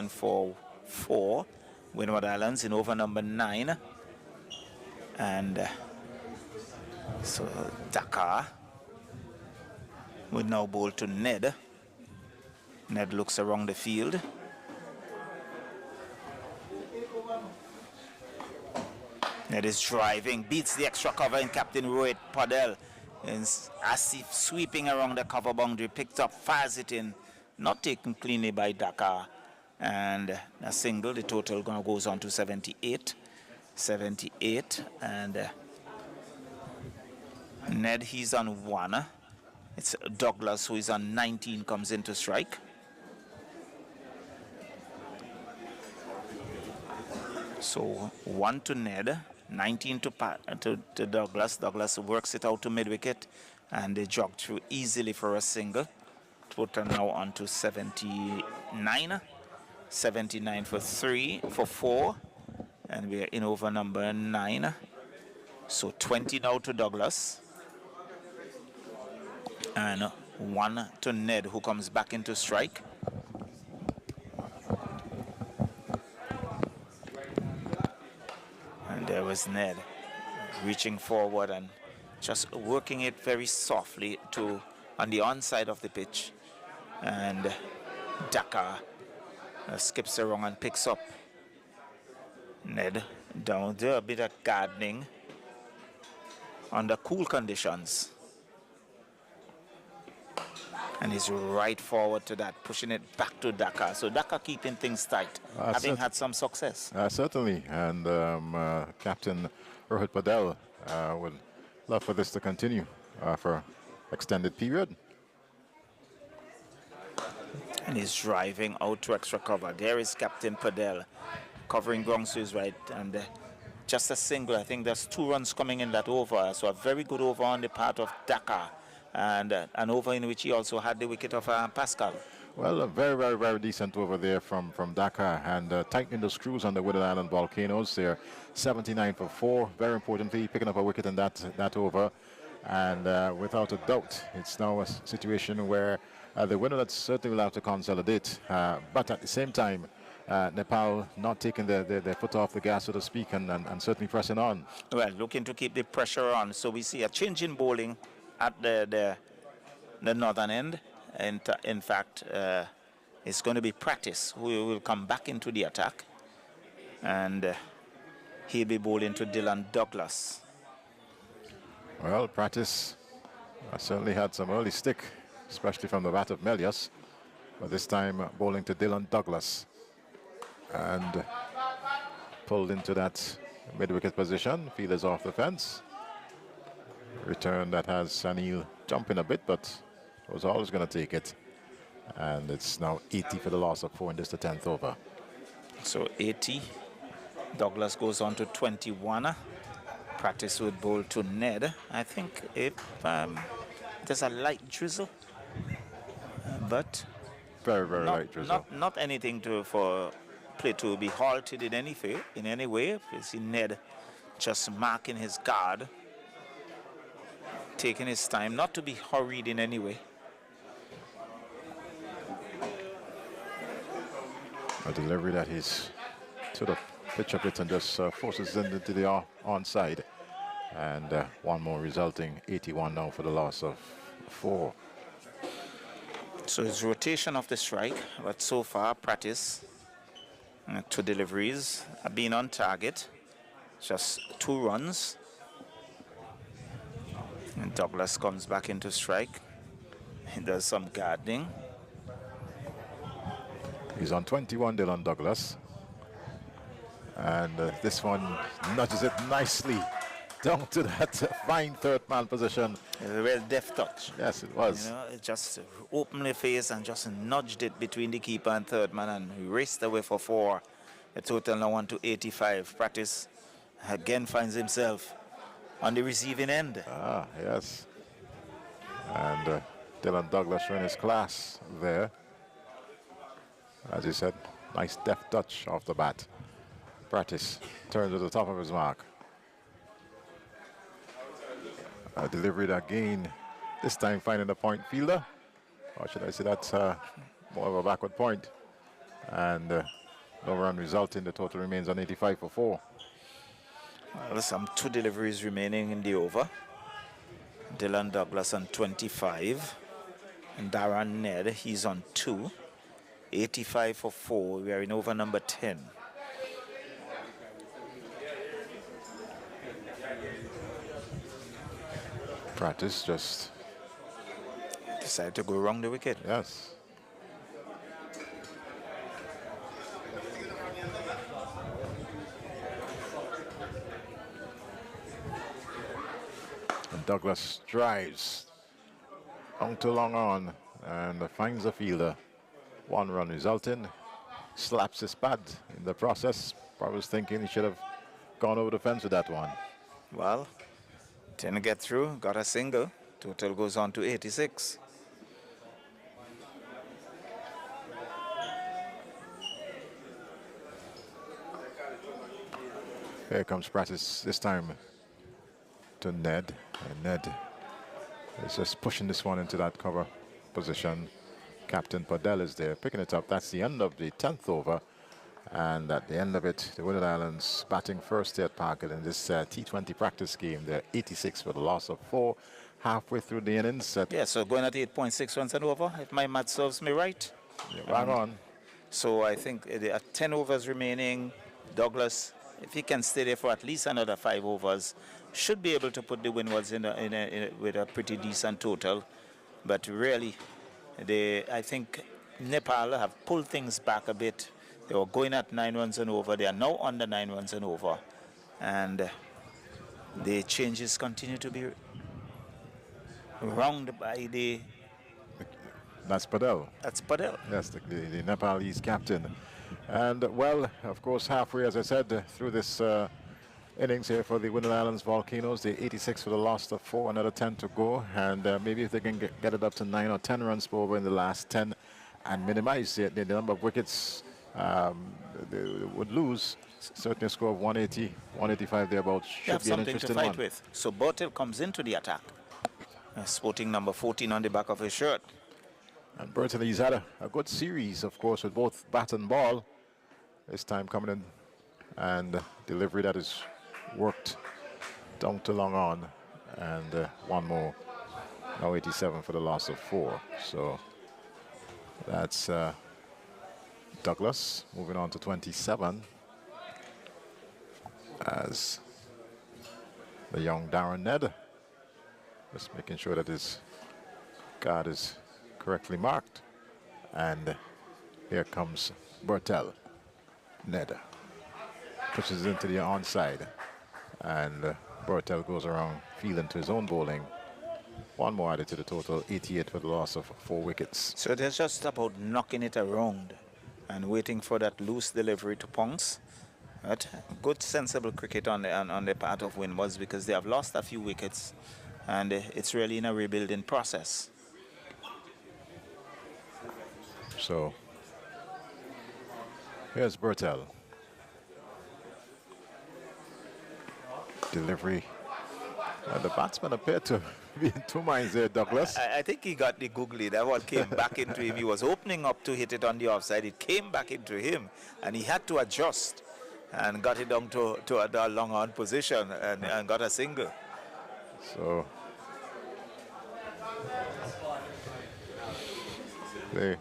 for 4. Windward Islands in over number 9, and so Dakar will now bowl to Ned. Ned looks around the field. Ned is driving, beats the extra cover in Captain Rohit Padel. And as if sweeping around the cover boundary, picked up, fires it in, not taken cleanly by Dakar. And a single, the total goes on to 78. And Ned, he's on 1. It's Douglas who is on 19, comes in to strike. So 1 to Ned, 19 to Douglas. Douglas works it out to mid-wicket, and they jog through easily for a single. Total now on to 79. 79 for 4, and we are in over number 9. So 20 now to Douglas, and 1 to Ned, who comes back into strike. And there was Ned reaching forward and just working it very softly on the onside of the pitch, and Dakar skips around and picks up Ned down there. A bit of gardening under cool conditions, and he's right forward to that, pushing it back to Dakar. So Dakar keeping things tight, having had some success. Certainly, and Captain Rohit Padel would love for this to continue for extended period. And he's driving out to extra cover. There is Captain Padel covering ground to his right, and just a single. I think there's 2 runs coming in that over, so a very good over on the part of Dakar, and an over in which he also had the wicket of Pascal. Well, a very, very, very decent over there from Dakar, and tightening the screws on the Windward Island Volcanoes. They're 79 for 4. Very importantly, picking up a wicket in that over, and without a doubt, it's now a situation where the Windward certainly will have to consolidate, but at the same time, Nepal not taking their foot off the gas, so to speak, and certainly pressing on. Well, looking to keep the pressure on. So we see a change in bowling at the northern end. And in fact, it's going to be Practice who will come back into the attack, and he'll be bowling to Dylan Douglas. Well, Practice certainly had some early stick, especially from the bat of Melius, but this time bowling to Dylan Douglas, and pulled into that mid-wicket position. Fielders off the fence. Return that has Sanil jumping a bit, but was always going to take it. And it's now 80 for the loss of 4 in this, the 10th over. So 80. Douglas goes on to 21. Practice would bowl to Ned. I think if there's a light drizzle, but very, very light drizzle. Not anything for play to be halted in any way. You see Ned just marking his guard taking his time, not to be hurried in any way. A delivery that he's to the pitch of it and just forces it into the onside. And one more resulting 81 now for the loss of 4. So it's rotation of the strike, but so far practice, 2 deliveries have been on target, just 2 runs. And Douglas comes back into strike. He does some gardening. He's on 21, Dylan Douglas. And this one nudges it nicely down to that fine third man position. A real deft touch. Yes, it was. You know, it just opened the face and just nudged it between the keeper and third man and raced away for 4. The total now on to 85. Practice again finds himself on the receiving end. Ah, yes. And Dylan Douglas showing his class there. As you said, nice deft touch off the bat. Practice turns to the top of his mark. A delivery again, this time finding the point fielder. Or should I say that's more of a backward point. And no run resulting. The total remains on 85 for 4. Well, some 2 deliveries remaining in the over. Dylan Douglas on 25. And Darren Ned, he's on 2. 85 for 4. We are in over number 10. Practice just decided to go wrong the wicket. yes. And Douglas drives on to long on and finds the fielder. 1 run resulting. Slaps his pad in the process. I was thinking he should have gone over the fence with that one. Well, didn't get through, got a single. Total goes on to 86. Here comes practice this time to Ned. And Ned is just pushing this one into that cover position. Captain Padel is there picking it up. That's the end of the 10th over. And at the end of it, the Windward Islands batting first here at Parkett in this T20 practice game. They're 86 for the loss of 4. Halfway through the innings. Yeah, so going at 8.6 runs and over, if my math serves me right. Right on. So I think there are 10 overs remaining. Douglas, if he can stay there for at least another 5 overs, should be able to put the Windwards with a pretty decent total. But really, I think Nepal have pulled things back a bit. They were going at 9 runs and over. They are now under 9 runs and over. And the changes continue to be wronged by the... That's Padel. That's Padel. Yes, the Nepalese captain. And, well, of course, halfway, as I said, through this innings here for the Windward Islands Volcanoes. The 86 for the loss of 4, another 10 to go. And maybe if they can get it up to 9 or 10 runs per over in the last 10 and minimize the number of wickets they would lose, certainly a score of 180, 185 thereabouts should be an interesting to fight one. with. So Bertel comes into the attack, sporting number 14 on the back of his shirt. And Bertel, he's had a good series, of course, with both bat and ball. This time coming in and delivery that is worked down to long on. And one more, now 87 for the loss of 4. So that's Douglas moving on to 27 as the young Darren Ned, just making sure that his guard is correctly marked. And here comes Bertel. Ned pushes into the onside, and Bertel goes around fielding to his own bowling. 1 more added to the total, 88 for the loss of 4 wickets. So they're just about knocking it around and waiting for that loose delivery to pounce. But good, sensible cricket on the part of Windwards, because they have lost a few wickets, and it's really in a rebuilding process. So here's Bertel. Delivery. The batsman appeared to be in two minds there, Douglas. I think he got the googly. That one came back into him. He was opening up to hit it on the offside. It came back into him, and he had to adjust and got it down to a long on position and got a single. So play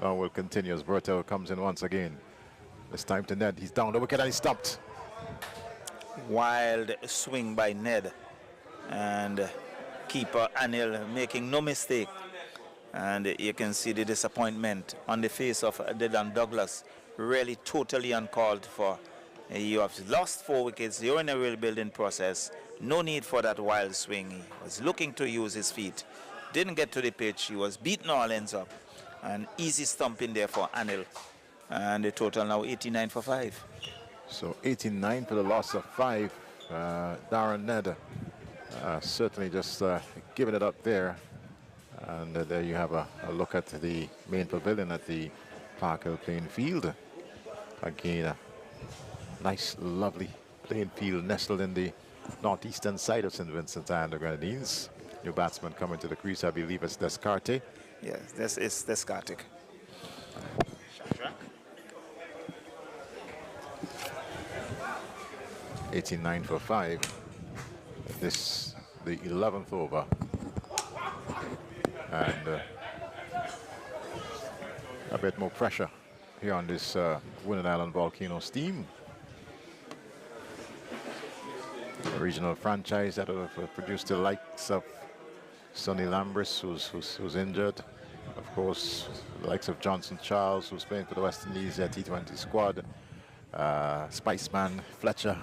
now will continue as Bertel comes in once again. This time to Ned. He's down the wicket and he's stopped. Wild swing by Ned, and keeper Anil making no mistake. And you can see the disappointment on the face of Dylan Douglas. Really totally uncalled for. You have lost 4 wickets. You're in a rebuilding process. No need for that wild swing. He was looking to use his feet. Didn't get to the pitch. He was beaten all ends up. An easy stump in there for Anil. And the total now 89 for 5. So 89 for the loss of 5. Darren Ned certainly just giving it up there. And there you have a look at the main pavilion at the Park Hill playing field. Again, a nice, lovely playing field nestled in the northeastern side of St. Vincent and the Grenadines. New batsman coming to the crease, I believe it's Descartes. Yes, this is Descartes. 89 for 5. This the 11th over. And a bit more pressure here on this Windward Island Volcanoes team. A regional franchise that have produced the likes of Sonny Lambris, who's injured. Of course, the likes of Johnson Charles, who's playing for the West Indies T20 squad. Spiceman, Fletcher,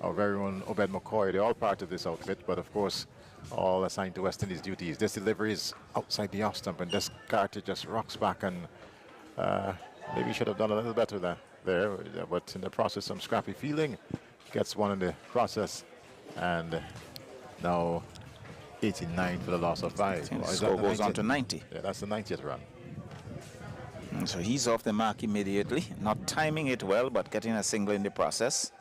our very own Obed McCoy, they're all part of this outfit, but of course, all assigned to West Indies duties. This delivery is outside the off stump, and Descartes just rocks back, and maybe should have done a little better there, but in the process, some scrappy fielding. Gets one in the process, and now 89 for the loss of 5. The score goes on to 90. Yeah, that's the 90th run. So he's off the mark immediately, not timing it well, but getting a single in the process.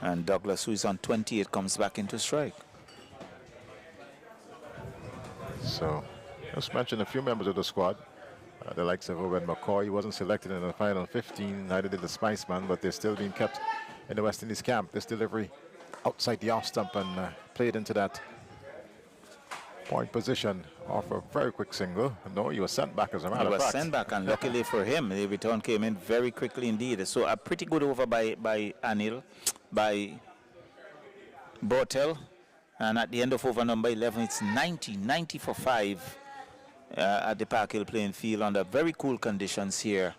And Douglas, who is on 28, comes back into strike. So, just mention a few members of the squad. The likes of Obed McCoy. He wasn't selected in the final 15, neither did the Spiceman, but they're still being kept in the West Indies camp. This delivery outside the off stump and played into that point position off a very quick single. No, he was sent back as a matter of fact. He was sent back, and luckily for him, the return came in very quickly indeed. So a pretty good over by Anil, by Bortel. And at the end of over number 11, it's 90 for 5 at the Park Hill playing field under very cool conditions here.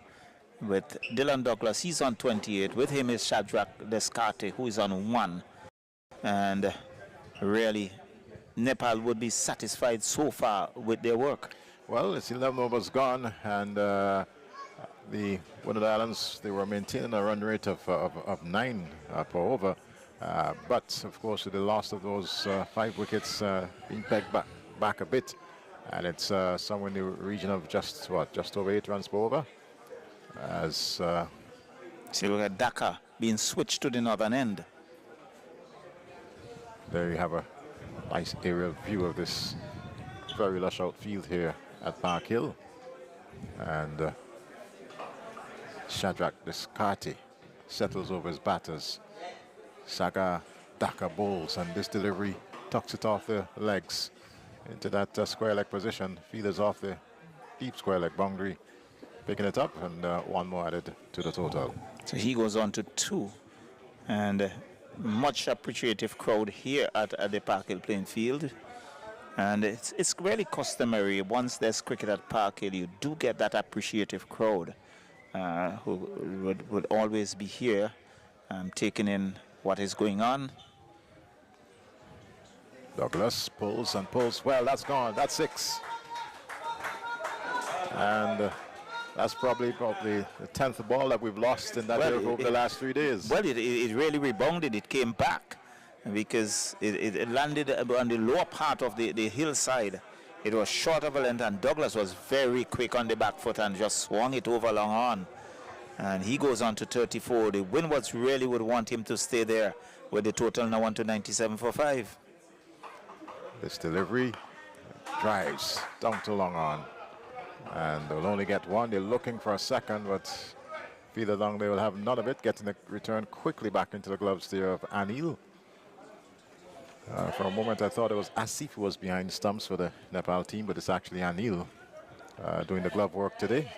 With Dylan Douglas, he's on 28. With him is Shadrach Descartes, who is on 1. And really, Nepal would be satisfied so far with their work. Well, it's 11 overs gone, and the Windward Islands, they were maintaining a run rate of 9 per over. But, of course, with the loss of those 5 wickets being pegged back a bit, and it's somewhere in the region of just over 8 runs per over. As see, look at Dhaka being switched to the northern end. There you have a nice aerial view of this very lush outfield here at Park Hill. And Shadrach Descartes settles over his batters. Saga Dhaka bowls, and this delivery tucks it off the legs into that square leg position. Fielders off the deep square leg boundary, picking it up, and one more added to the total. So he goes on to 2, and much appreciative crowd here at the Park Hill playing field. And it's really customary, once there's cricket at Park Hill, you do get that appreciative crowd who would always be here taking in what is going on. Douglas pulls and pulls. Well, that's gone. That's 6. And that's probably the 10th ball that we've lost in that over the last 3 days. Well, it really rebounded. It came back because it landed on the lower part of the hillside. It was short of a length, and Douglas was very quick on the back foot and just swung it over long on. And he goes on to 34. The Windwards really would want him to stay there, with the total now on to 97 for 5. This delivery drives down to long on. And they'll only get one. They're looking for a second, but feel along they will have none of it. Getting the return quickly back into the gloves there of Anil. For a moment, I thought it was Asif who was behind stumps for the Nepal team, but it's actually Anil doing the glove work today.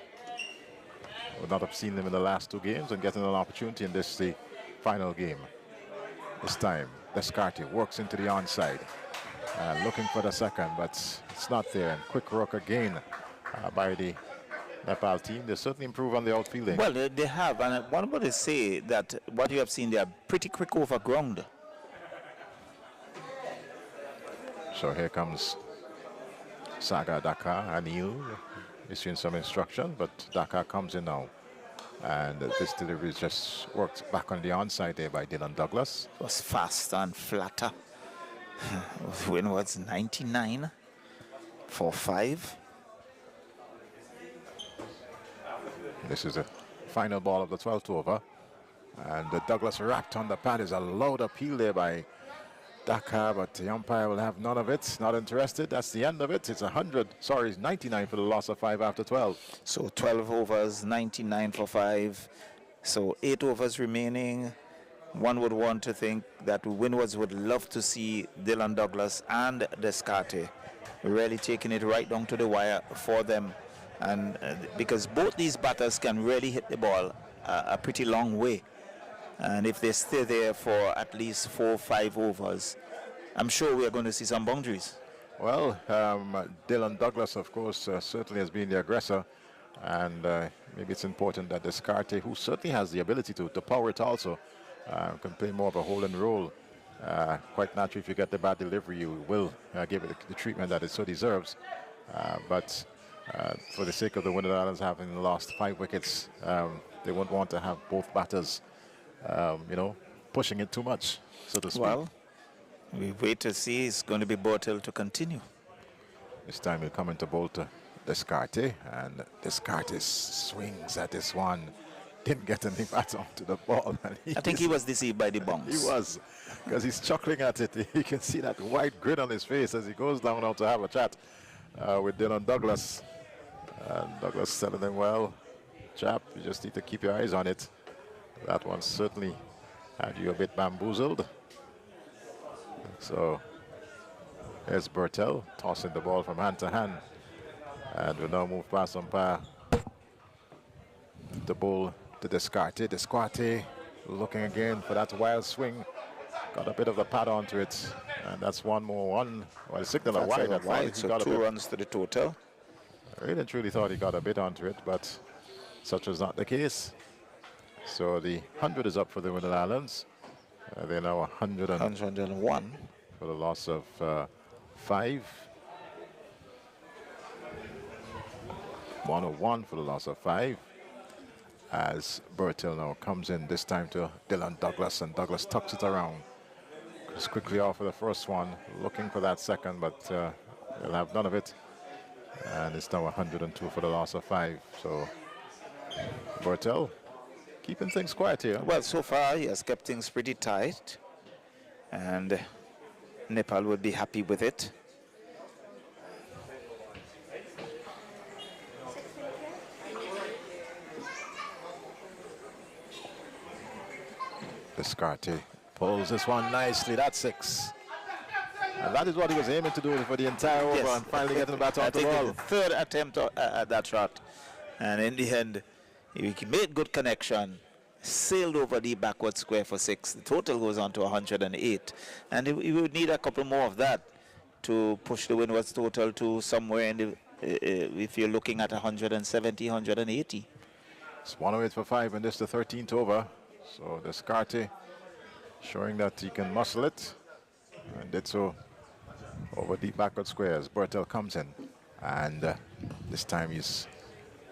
Would not have seen him in the last 2 games and getting an opportunity in this, the final game. This time, Descartes works into the onside. Looking for the second, but it's not there. And quick work again by the Nepal team. They certainly improve on the outfielding. Well, they have, and one would say that what you have seen, they are pretty quick over ground. So here comes Saga Dakar. Anil issuing some instruction, but Dakar comes in now. And this delivery just worked back on the onside there by Dylan Douglas. It was faster and flatter. Windward's 99 for 5. This is the final ball of the 12th over. And Douglas wrapped on the pad. Is a loud appeal there by Dakar, but the umpire will have none of it. Not interested. That's the end of it. It's 99 for the loss of 5 after 12. So 12 overs, 99 for 5. So 8 overs remaining. One would want to think that Windwards would love to see Dylan Douglas and Descartes really taking it right down to the wire for them. And because both these batters can really hit the ball a pretty long way. And if they stay there for at least 4 or 5 overs, I'm sure we are going to see some boundaries. Well, Dylan Douglas, of course, certainly has been the aggressor. And maybe it's important that Descartes, who certainly has the ability to power it also, can play more of a holding role. Quite naturally, if you get the bad delivery, you will give it the treatment that it so deserves. But for the sake of the Windward Islands having lost 5 wickets, they won't want to have both batters, pushing it too much, so to speak. Well, we wait to see. It's going to be Bortel to continue. This time he'll come into bowl to Descartes, and Descartes swings at this one. Didn't get any bat onto the ball. I think he was deceived by the bounce. He was, because he's chuckling at it. You can see that wide grin on his face as he goes down now to have a chat with Dylan Douglas. And Douglas telling him, well, chap, you just need to keep your eyes on it. That one certainly had you a bit bamboozled. So here's Bertel tossing the ball from hand to hand. And we'll now move past umpire. The ball to Descartes. Descartes looking again for that wild swing. Got a bit of the pad onto it. And that's one more one. Well, signal a wide at wide. So 2 runs to the total. I really and truly thought he got a bit onto it, but such was not the case. So the 100 is up for the Windward Islands. They're now 101 for the loss of 5. 101 for the loss of 5. As Bertel now comes in, this time to Dylan Douglas, and Douglas tucks it around. Goes quickly off for the first one, looking for that second, but he'll have none of it. And it's now 102 for the loss of 5. So Bertel keeping things quiet here. Well, so far he has kept things pretty tight, and Nepal would be happy with it. Descartes pulls this one nicely. That's 6. And that is what he was aiming to do for the entire over, and finally getting the bat on the ball. The third attempt at that shot, and in the end, he made good connection, sailed over the backward square for 6. The total goes on to 108, and he would need a couple more of that to push the Windward's total to somewhere in the, if you're looking at 170, 180. It's 108 for 5, and this is the 13th over. So Descartes showing that he can muscle it, and did so over deep backward squares. Bertel comes in, and this time he's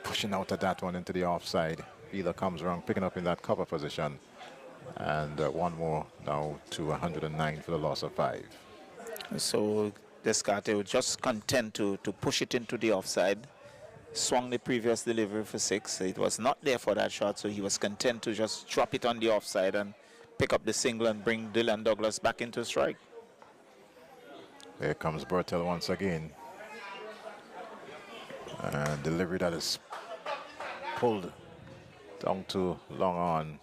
pushing out at that one into the offside. Wheeler comes around, picking up in that cover position, and one more now to 109 for the loss of 5. So Descartes was just content to push it into the offside. Swung the previous delivery for 6. It was not there for that shot, so he was content to just drop it on the offside and pick up the single and bring Dylan Douglas back into strike. Here comes Bertel once again. And delivery that is pulled down to long on,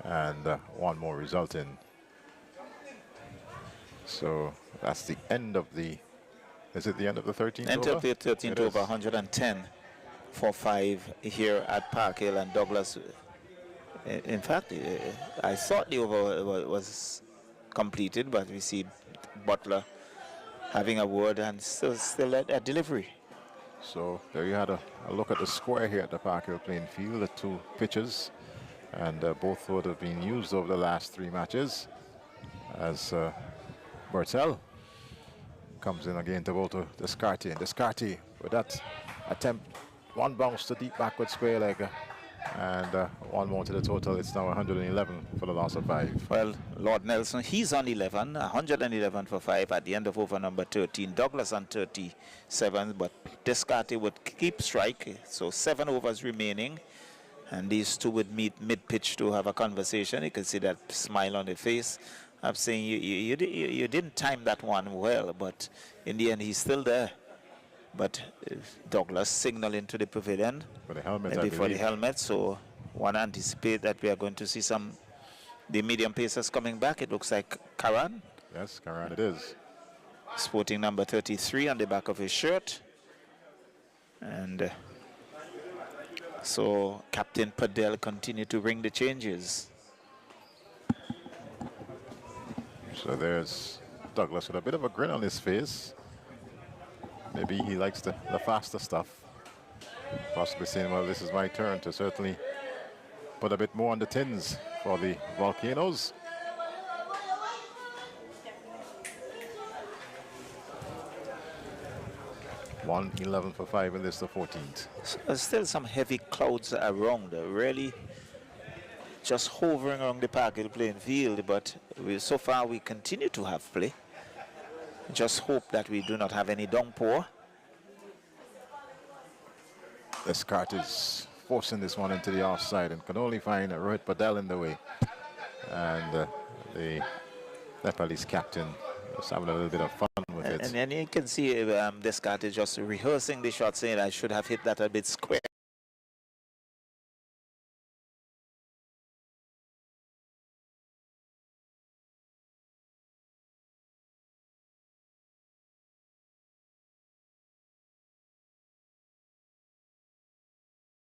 and one more resulting. So that's the end of the, is it the end of the 13th End over? of the 13th over, 110 for 5 here at Park Hill, and Douglas. In fact, I thought the over was completed, but we see Butler having a word and still at delivery. So there you had a look at the square here at the Park Hill playing field, the two pitches, and both would have been used over the last 3 matches, as Bertel comes in again to go to Descartes. And Descartes with that attempt, one bounce to deep backward square leg, and one more to the total. It's now 111 for the loss of 5. Well, Lord Nelson, he's on 11, 111 for 5 at the end of over number 13. Douglas on 37, but Descartes would keep strike, so 7 overs remaining, and these two would meet mid-pitch to have a conversation. You can see that smile on their face. I'm saying you didn't time that one well, but in the end he's still there. But Douglas signaling to the pavilion For the helmet, I maybe for the believe. helmet, so one anticipate that we are going to see the medium pacers coming back. It looks like Karan, Yes, Karan it is. sporting number 33 on the back of his shirt. And so Captain Padel continue to ring the changes. So there's Douglas with a bit of a grin on his face. Maybe he likes the faster stuff. Possibly saying, well, this is my turn to certainly put a bit more on the tins for the Volcanoes. $111 for 5 in this, the 14th. Still some heavy clouds around, really just hovering around the Park Hill playing field, but so far we continue to have play. Just hope that we do not have any downpour. Descartes is forcing this one into the offside and can only find Rohit Padel in the way. And the Nepalese captain was having a little bit of fun with it. And you can see Descartes just rehearsing the shot, saying I should have hit that a bit square.